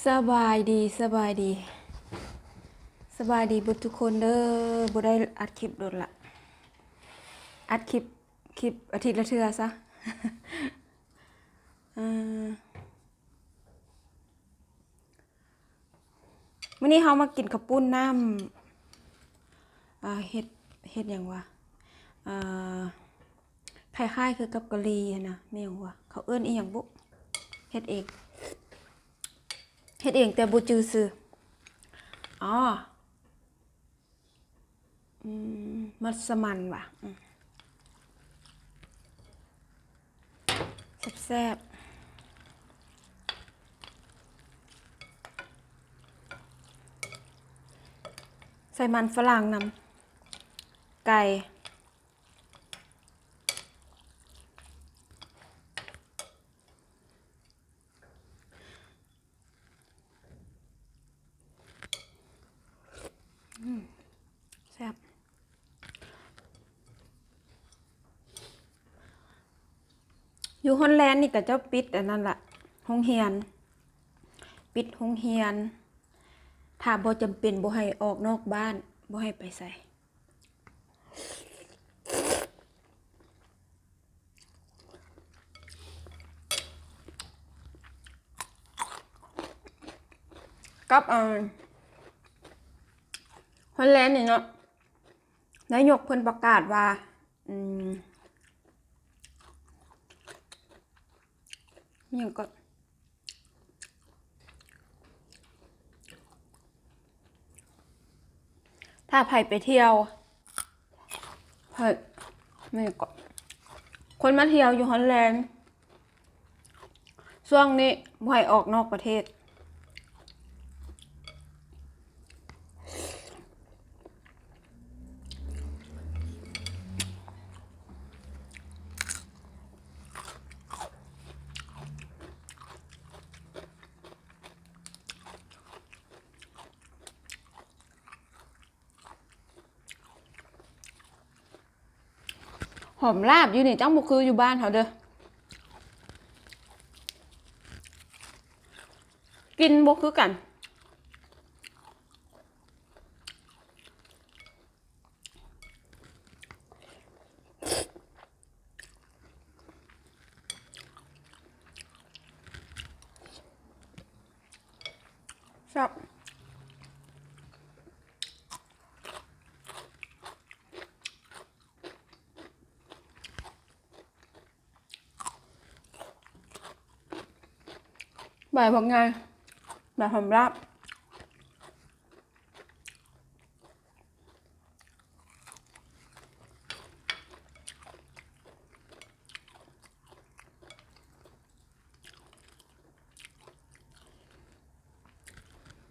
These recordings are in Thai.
สบายดีสบายดีสบายดีเบุทุกคนเด้อบ่ได้อัดคลิปโดนละอัดคลิปอาทิตย์ละเทื่อซะเอ่อมื้อนี้เฮามากินข้าวปุ้นน้ำเฮ็ดหยังวะอ่าคล้ายๆคือกับกะหรี่อะนะแม่นวะเขาเอิ้นอีหยังบุเฮ็ดเองแต่บ่จื้อชื่ออ๋อมัสมั่นว่ะแซ่บๆใส่มันฝรั่งนำไก่แซ่บอยู่ฮอลแลนด์นี่ก็เจ้าปิดอันนั้นล่ะโรงเรียนปิดโรงเรียนถ้าบ่จำเป็นบ่ให้ออกนอกบ้านบ่ให้ไปไสกับฮอลแลนด์นี่เนาะนายกเพิ่นประกาศว่าหยังก็ถ้าไผไปเที่ยวไผนี่ก็คนมาเที่ยวอยู่ฮอลแลนด์ช่วงนี้บ่ให้ออกนอกประเทศหอมลาบอยู่นี่จังบ่คืออยู่บ้านเขาเด้อกินบ่คือกันครับบ่ายผมไงบ่ายผมลาบ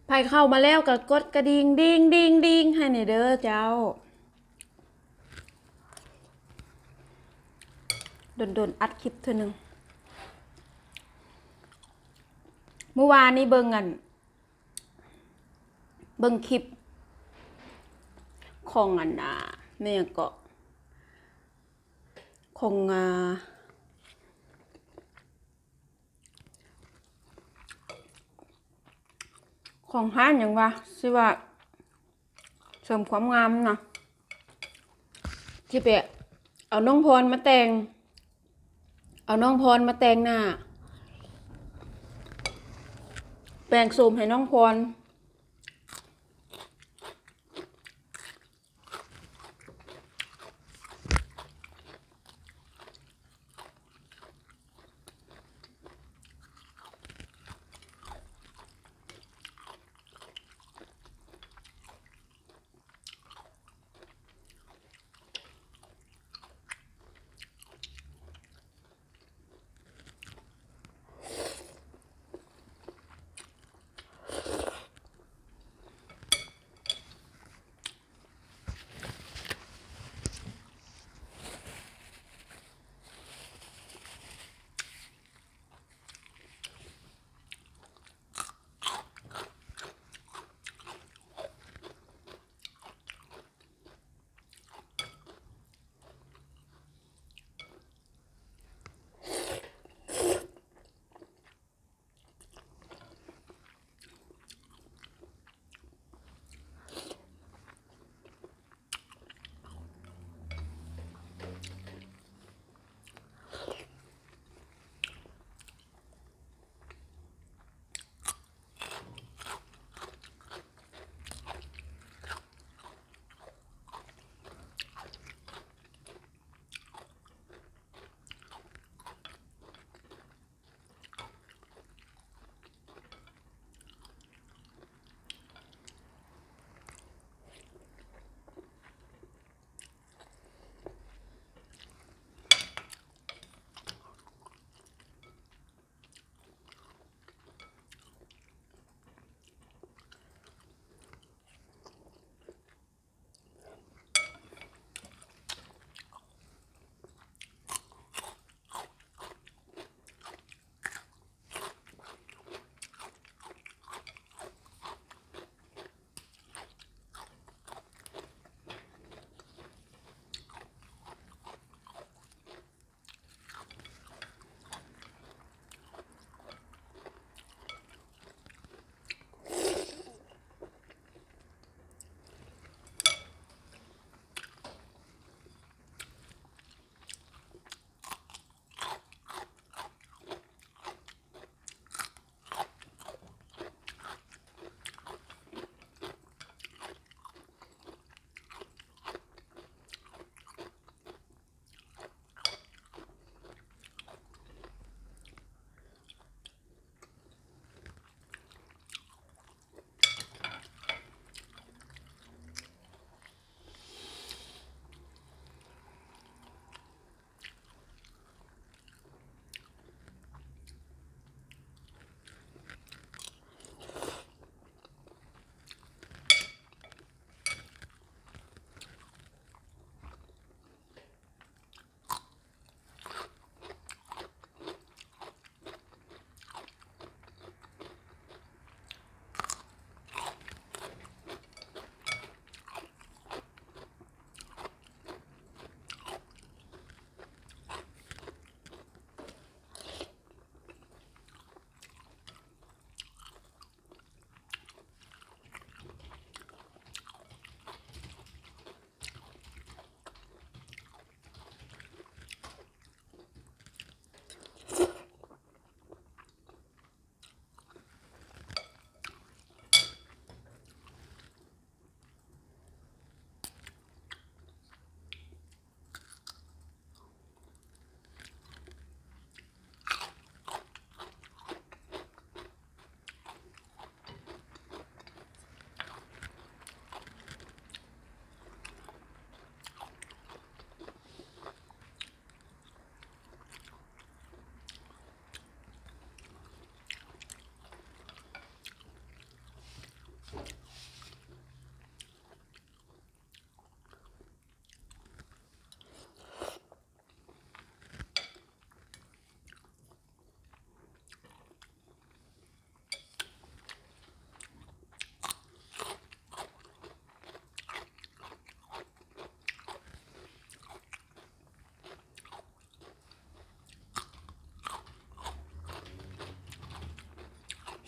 ไผเข้ามาแล้วก็กดกระดิ่งดิ้งดิ้งดิ้งให้หน่อยเด้อเจ้าโดนอัดคลิปเทื่อนึงเมื่อวานนี้เบิ่งคลิปของแม่ก็ของของห้านอย่างว่าสิว่าเสริมความงามนะที่ไปเอาน้องพรมาแต่งหน้าแปรงโสมให้น้องพร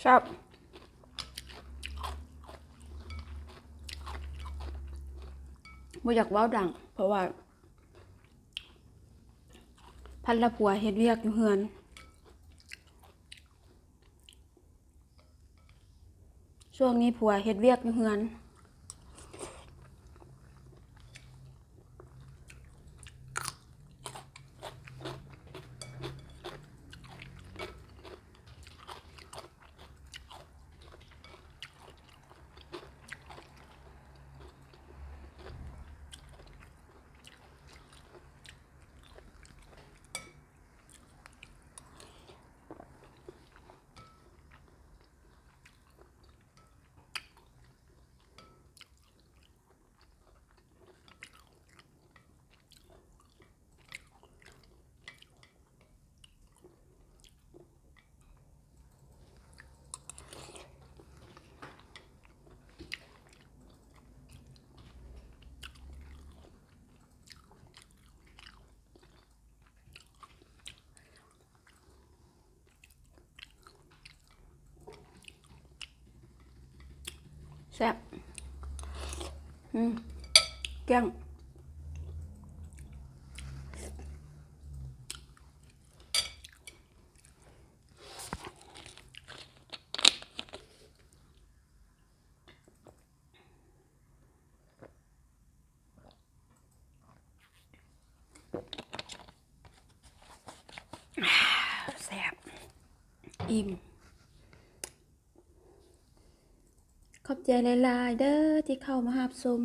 ชอบบ่อยากเว้าดังเพราะว่าพันละผัวเฮ็ดเวียกอยู่เฮือนช่วงนี้ผัวเฮ็ดเวียกอยู่เฮือนแซ่บแกงแซ่บอิ่มขอบใจหลายๆเด้อที่เข้ามารับชม